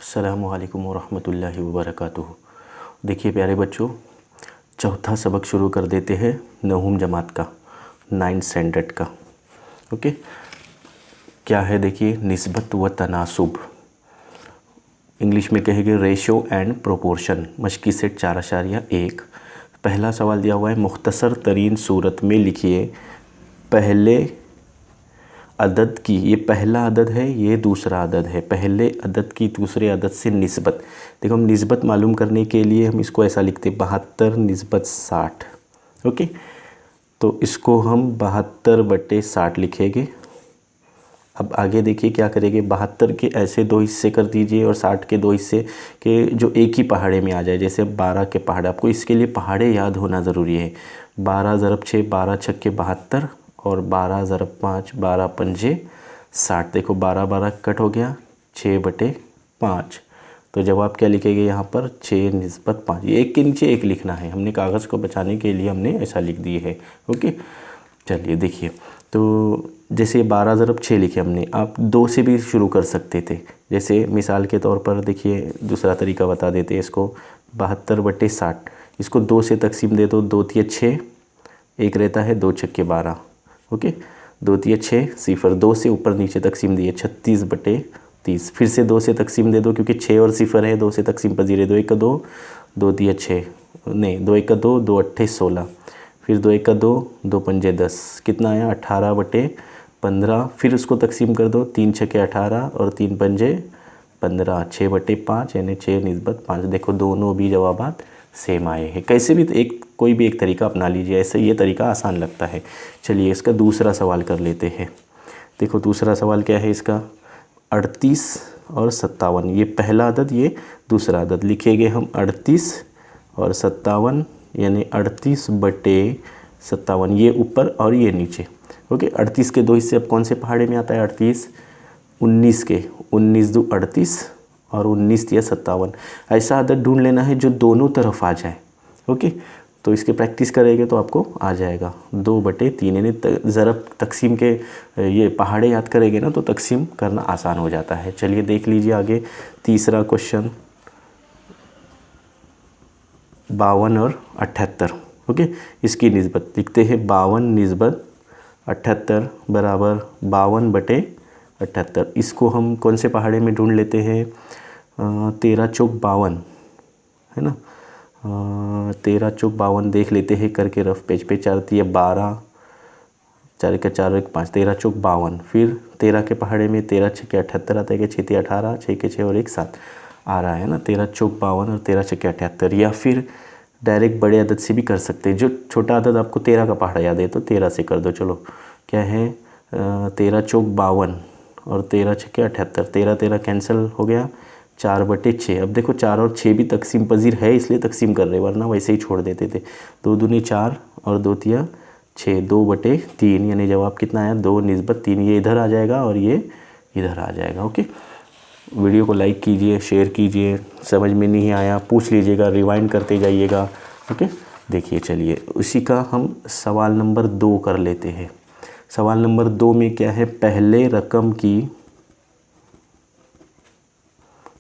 अस्सलामुअलैकुम वरहमतुल्लाहि वबरकातुहू। देखिए प्यारे बच्चों, चौथा सबक शुरू कर देते हैं नवम जमात का, 9th स्टैंडर्ड का। ओके, क्या है देखिए, निस्बत व तनासुब। इंग्लिश में कहेंगे रेशो एंड प्रोपोर्शन। मशकी सेट 4.1। पहला सवाल दिया हुआ है, मुख्तसर तरीन सूरत में लिखिए पहले अदद की, ये पहला अदद है, ये दूसरा अदद है, पहले अदद की दूसरे अदद से निस्बत। देखो, हम निस्बत मालूम करने के लिए हम इसको ऐसा लिखते 72 निस्बत 60। ओके, तो इसको हम 72/60 लिखेंगे। अब आगे देखिए क्या करेंगे, 72 के ऐसे दो हिस्से कर दीजिए और 60 के दो हिस्से के जो एक ही पहाड़े में आ जाए। जैसे 12 के पहाड़े, आपको इसके लिए पहाड़े याद होना ज़रूरी है। 12 ज़रब 6, 12 छक्के 72 और 12 ज़रब 5, 12 पंजे 60। देखो 12 कट हो गया, 6/5। तो जवाब क्या लिखेंगे यहाँ पर, 6 निस्बत 5। ये एक के नीचे एक लिखना है, हमने कागज़ को बचाने के लिए हमने ऐसा लिख दिए है। ओके, चलिए देखिए, तो जैसे 12 ज़रब 6 लिखे हमने, आप 2 से भी शुरू कर सकते थे। जैसे मिसाल के तौर पर देखिए, दूसरा तरीका बता देते हैं इसको, 72/60। इसको 2 से तकसीम दे दो, 2 तिया 6, एक रहता है 2 छक्के 12। ओके, 2 तिया 6, 0, 2 से ऊपर नीचे तकसीम दिए, 36/30। फिर से 2 से तकसीम दे दो, क्योंकि 6 और 0 है, 2 से तकसीम पजीरे, 2 1 2, 2 तिया 6, नहीं 2 1 2, 2 8 16। फिर 2 1 2, 2 पंजे 10, कितना आया 18/15। फिर उसको तकसीम कर दो, 3 छक्के 18 और 3 पंजे 15, 6/5 यानी 6 निस्बत 5। देखो दोनों भी जवाबात सेम आए हैं। कैसे भी एक कोई भी एक तरीका अपना लीजिए, ऐसे ये तरीका आसान लगता है। चलिए इसका दूसरा सवाल कर लेते हैं। देखो दूसरा सवाल क्या है इसका, 38 और 57। ये पहला अदद, ये दूसरा अदद। लिखेंगे हम 38 और 57 यानी 38/57। ये ऊपर और ये नीचे। ओके, 38 के दो हिस्से अब कौन से पहाड़े में आता है, 38 19 के, 19 2 38 और 19 या 57। ऐसा अदद ढूंढ लेना है जो दोनों तरफ आ जाए। ओके, तो इसके प्रैक्टिस करेंगे तो आपको आ जाएगा। 2/3 यानी ज़रब तकसीम के ये पहाड़े याद करेंगे ना, तो तकसीम करना आसान हो जाता है। चलिए देख लीजिए आगे तीसरा क्वेश्चन, 52 और 78। ओके, इसकी निस्बत लिखते हैं 52 निस्बत 78 बराबर 52/78। इसको हम कौन से पहाड़े में ढूंढ लेते हैं, 13 चौक 52 है ना। 13 चौक 52 देख लेते हैं करके रफ पेज पे। 4 तिया 12, 4 का 4 1 5, 13 चौक 52। फिर 13 के पहाड़े में 13 छक्के 78 आता है, कि 6 तिया 18, 6 के 6 और 1 7 आ रहा है ना। 13 चौक 52 और 13 छक्के 78। या फिर डायरेक्ट बड़े अदद से भी कर सकते हैं। जो छोटा अदद आपको 13 का पहाड़ा याद है तो 13 से कर दो। चलो क्या है, 13 चौक 52 और 13 छक्के 78। 13 13 कैंसिल हो गया, 4/6। अब देखो 4 और 6 भी तकसीम पजीर है, इसलिए तकसीम कर रहे, वरना वैसे ही छोड़ देते थे। 2 दूनी 4 और 2 तिया 6, 2/3 यानी जवाब कितना आया, 2 निस्बत 3। ये इधर आ जाएगा और ये इधर आ जाएगा। ओके, वीडियो को लाइक कीजिए, शेयर कीजिए। समझ में नहीं आया पूछ लीजिएगा, रिवाइंड करते जाइएगा। ओके, देखिए चलिए उसी का हम सवाल नंबर 2 कर लेते हैं। सवाल नंबर 2 में क्या है, पहले रकम की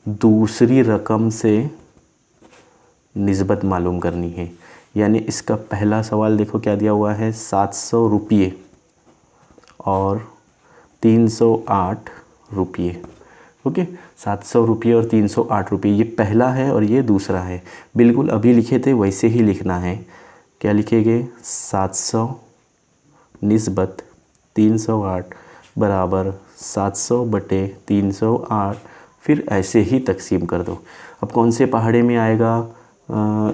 दूसरी रकम से निस्बत मालूम करनी है। यानी इसका पहला सवाल देखो क्या दिया हुआ है, 700 रुपये और 308 रुपये। ओके, 700 रुपये और 308 रुपये, ये पहला है और ये दूसरा है। बिल्कुल अभी लिखे थे वैसे ही लिखना है। क्या लिखेंगे, 700 निस्बत 308 बराबर 700/308। फिर ऐसे ही तकसीम कर दो। अब कौन से पहाड़े में आएगा,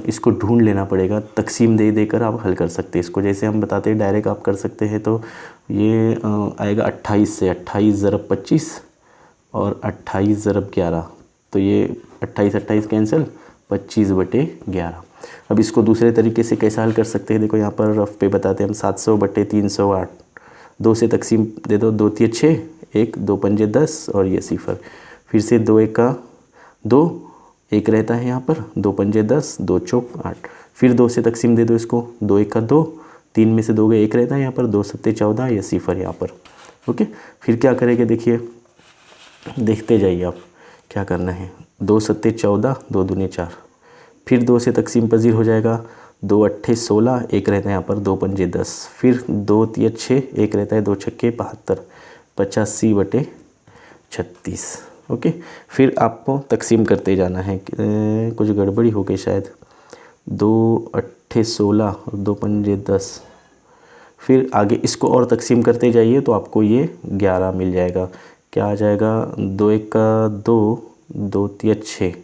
इसको ढूंढ लेना पड़ेगा। तकसीम दे देकर आप हल कर सकते हैं इसको। जैसे हम बताते हैं डायरेक्ट आप कर सकते हैं, तो ये आएगा 28 से, 28 ज़रब 25 और 28 ज़रब 11। तो ये 28 28 कैंसिल, 25/11। अब इसको दूसरे तरीके से कैसा हल कर सकते हैं, देखो यहाँ पर रफ पे बताते हैं हम, 700/308। 2 से तकसीम दे दो, 2 तिया 6, 1 2 पंजे 10 और ये 0। फिर से 2 1 2, एक रहता है यहाँ पर, 2 पंजे 10, 2 चौक 8। फिर 2 से तकसीम दे दो इसको, 2 1 2, 3 में से 2 गए, एक रहता है यहाँ पर, 2 7 14, ये 0 यहाँ पर। ओके, फिर क्या करेंगे देखिए, देखते जाइए आप। क्या करना है, 2 सत्ते 14, 2 दूने 4, फिर 2 से तकसीम पजीर हो जाएगा, 2 अट्ठे 16, एक रहता है यहाँ पर 2 पंजे 10, फिर 2 तिया 6, एक रहता है 2 छक्के 72, 85/36। ओके, फिर आपको तकसीम करते जाना है। कुछ गड़बड़ी हो गई शायद, 2 अट्ठे 16, 2 पंजे 10, फिर आगे इसको और तकसीम करते जाइए तो आपको ये 11 मिल जाएगा। क्या आ जाएगा, 2 एक का 2, 2 तिया 6,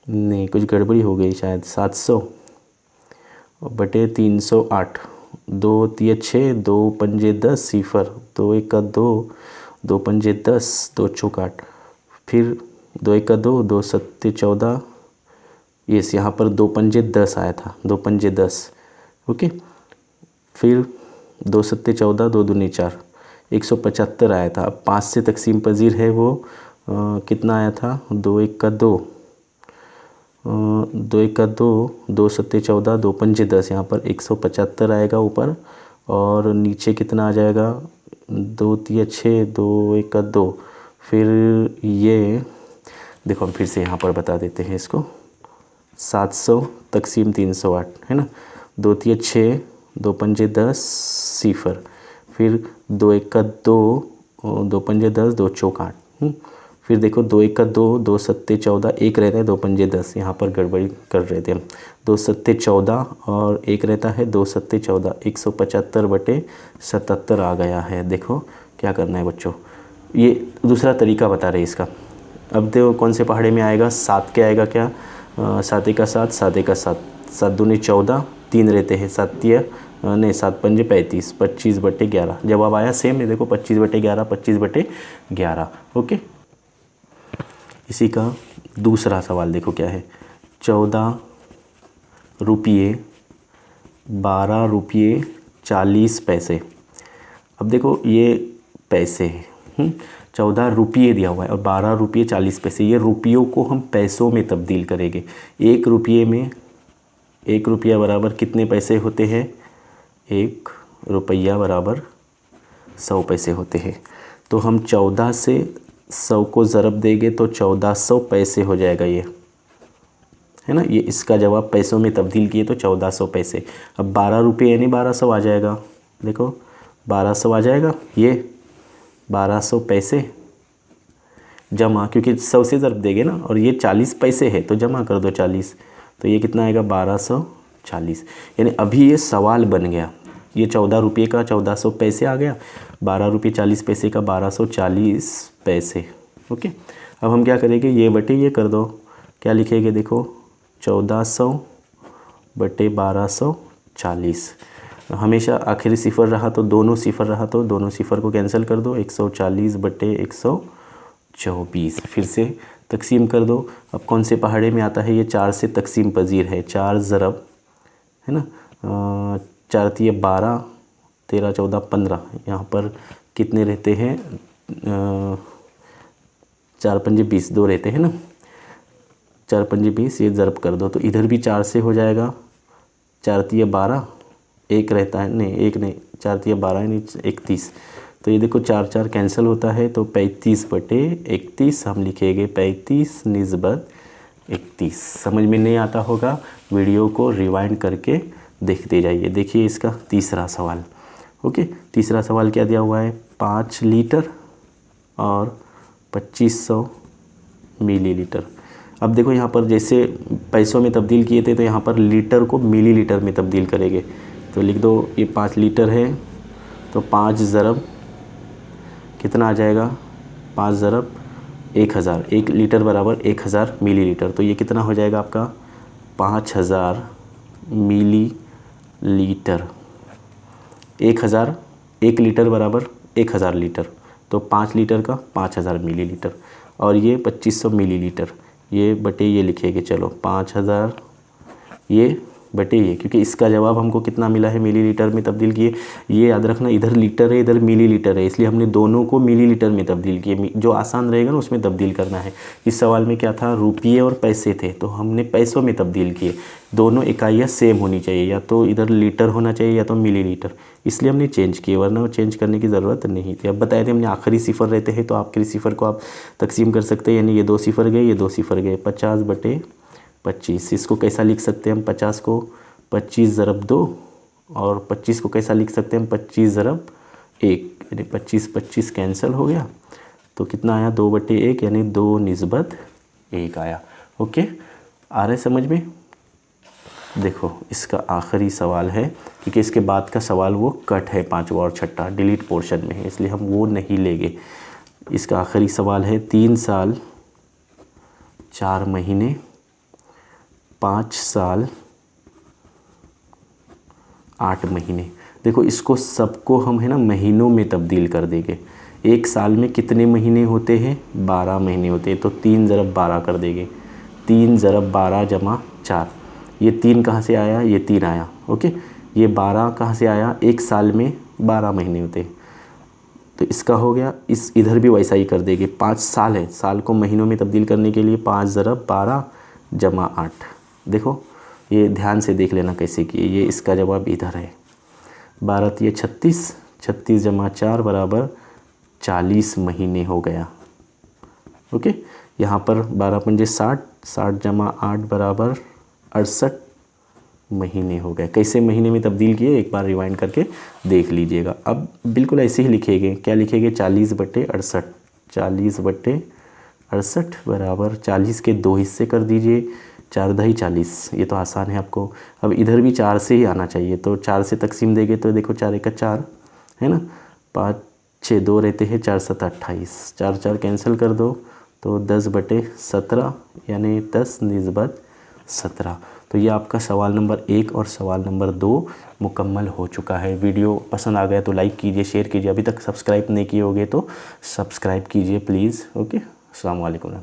नहीं कुछ गड़बड़ी हो गई शायद, 700/308, 2 तिया 6, 2 पंजे 10, 0, 2 एक का 2, 2 पंजे 10, 2 चौक 8, फिर 2 एक का 2, 2 सत्ते 14, यस यहाँ पर 2 पंजे 10 आया था, 2 पंजे 10। ओके, फिर 2 सत्ते 14, 2 दूनी 4, 175 आया था। अब 5 से तकसीम पजीर है वो कितना आया था, 2 एक का 2, 2 एक का 2, 2 सत्ते 14, 2 पंजे 10, यहाँ पर 175 आएगा ऊपर, और नीचे कितना आ जाएगा, 2 तिया 6, 2 एक का 2, फिर ये देखो हम फिर से यहाँ पर बता देते हैं इसको, 700 तकसीम 308 है ना, 2 तिया 6, 2 पंजे 10, 0, फिर 2 एक का 2, 2 पंजे 10, 2 चौक 8, फिर देखो 2 एक का 2, 2 सत्ते 14, एक रहता है 2 पंजे 10, यहाँ पर गड़बड़ी कर रहे थे हम, 2 सत्ते 14 और एक रहता है 2 सत्ते 14, 175/77 आ गया है। देखो क्या करना है बच्चों, ये दूसरा तरीका बता रहे इसका। अब देखो कौन से पहाड़े में आएगा, 7 के आएगा क्या, 7 एक का 7, 7 एक का 7, 7 दूनी 14, 3 रहते हैं, 7 तिया नहीं 7 पंजे 35, 25/11 जवाब आया सेम है। देखो 25/11, 25/11। ओके, इसी का दूसरा सवाल देखो क्या है, 14 रुपये 12 रुपये 40 पैसे। अब देखो ये पैसे हैं, 14 रुपये दिया हुआ है और 12 रुपये 40 पैसे, ये रुपयों को हम पैसों में तब्दील करेंगे। 1 रुपये में 1 रुपया बराबर कितने पैसे होते हैं, 1 रुपया बराबर 100 पैसे होते हैं। तो हम 14 से 100 को ज़रब देंगे तो 1400 पैसे हो जाएगा, ये है ना, ये इसका जवाब पैसों में तब्दील किए तो 1400 पैसे। अब 12 रुपये यानी 1200 आ जाएगा, देखो 1200 आ जाएगा, ये 1200 पैसे जमा, क्योंकि 100 से ज़रब देंगे ना, और ये 40 पैसे है तो जमा कर दो 40, तो ये कितना आएगा 1240। यानी अभी ये सवाल बन गया, ये 14 रुपये का 1400 पैसे आ गया, 12 रुपये 40 पैसे का 1240 पैसे। ओके, अब हम क्या करेंगे, ये बटे ये कर दो, क्या लिखेंगे, देखो 1400/1240। हमेशा आखिरी सिफर रहा तो दोनों सिफर रहा तो दोनों सिफर को कैंसिल कर दो, 140/124। फिर से तकसीम कर दो। अब कौन से पहाड़े में आता है, ये 4 से तकसीम पजीर है, 4 ज़रब है ना, 4 तिया 12, 13 14 15, यहाँ पर कितने रहते हैं, 4 पंजे 20, 2 रहते हैं ना, 4 पंजे 20, ये ज़रब कर दो तो इधर भी 4 से हो जाएगा, 4 तिया 12, एक रहता है, नहीं एक नहीं, 4 तिया 12 नहीं 31, तो ये देखो 4 4 कैंसिल होता है तो 35/31 हम लिखेंगे, 35 निस्बत 31। समझ में नहीं आता होगा, वीडियो को रिवाइंड करके देखते जाइए। देखिए इसका तीसरा सवाल। ओके, तीसरा सवाल क्या दिया हुआ है, 5 लीटर और 2500 मिलीलीटर। अब देखो यहाँ पर जैसे पैसों में तब्दील किए थे तो यहाँ पर लीटर को मिलीलीटर में तब्दील करेंगे, तो लिख दो ये 5 लीटर है तो 5 ज़रब कितना आ जाएगा, 5 ज़रब 1000, 1 लीटर बराबर 1000 मिलीलीटर, तो ये कितना हो जाएगा आपका 5000 मिलीलीटर। 1000, 1 लीटर बराबर 1000 लीटर, तो 5 लीटर का 5000 मिलीलीटर, और ये 2500 मिलीलीटर, ये बटे ये लिखेंगे, चलो 5000 ये बटे ये, क्योंकि इसका जवाब हमको कितना मिला है मिलीलीटर में तब्दील किए। ये याद रखना, इधर लीटर है इधर मिलीलीटर है, इसलिए हमने दोनों को मिलीलीटर में तब्दील किए। जो आसान रहेगा ना उसमें तब्दील करना है। इस सवाल में क्या था, रुपये और पैसे थे, तो हमने पैसों में तब्दील किए। दोनों इकाइयाँ सेम होनी चाहिए, या तो इधर लीटर होना चाहिए या तो मिलीलीटर, इसलिए हमने चेंज किए, वरना चेंज करने की ज़रूरत नहीं थी। अब बताए थे हमने आखिरी सिफर रहते हैं तो आखिरी सिफर को आप तकसीम कर सकते हैं, यानी ये 2 सिफर गए ये 2 सिफर गए, 50/25। इसको कैसा लिख सकते हैं हम, 50 को 25 ज़रब 2, और 25 को कैसा लिख सकते हैं हम, 25 ज़रब 1, यानी 25 कैंसिल हो गया, तो कितना आया 2/1, यानी 2/1 आया। ओके, आ रहे समझ में। देखो इसका आखिरी सवाल है, क्योंकि इसके बाद का सवाल वो कट है, 5वां और 6ठा डिलीट पोर्शन में है, इसलिए हम वो नहीं लेंगे। इसका आखिरी सवाल है 3 साल 4 महीने 5 साल 8 महीने। देखो इसको सबको हम है ना महीनों में तब्दील कर देंगे। एक साल में कितने महीने होते हैं, 12 महीने होते हैं, तो 3 ज़रब 12 कर देंगे, 3 ज़रब 12 जमा 4। ये 3 कहाँ से आया, ये 3 आया। ओके, ये 12 कहाँ से आया, एक साल में 12 महीने होते हैं, तो इसका हो गया। इस इधर भी वैसा ही कर देंगे, 5 साल है, साल को महीनों में तब्दील करने के लिए 5 ज़रब 12 जमा 8। देखो ये ध्यान से देख लेना कैसे किए, ये इसका जवाब इधर है। 12 ये 36, 36 जमा 4 बराबर 40 महीने हो गया। ओके, यहाँ पर 12 पंजे 60, 60 जमा 8 बराबर 68 महीने हो गए। कैसे महीने में तब्दील किए एक बार रिवाइंड करके देख लीजिएगा। अब बिल्कुल ऐसे ही लिखेंगे, क्या लिखेंगे, 40/68, 40/68 बराबर 40 के 2 हिस्से कर दीजिए, 4 दही 40, ये तो आसान है आपको। अब इधर भी 4 से ही आना चाहिए, तो 4 से तकसीम देंगे तो देखो 4 1 4 है ना, 5 6 2 रहते हैं, 4 7 28, 4 4 कैंसिल कर दो तो 10/17, यानी 10/17। तो ये आपका सवाल नंबर 1 और सवाल नंबर 2 मुकम्मल हो चुका है। वीडियो पसंद आ गया तो लाइक कीजिए, शेयर कीजिए। अभी तक सब्सक्राइब नहीं किए होगे तो सब्सक्राइब कीजिए प्लीज़। ओके, अस्सलाम वालेकुम।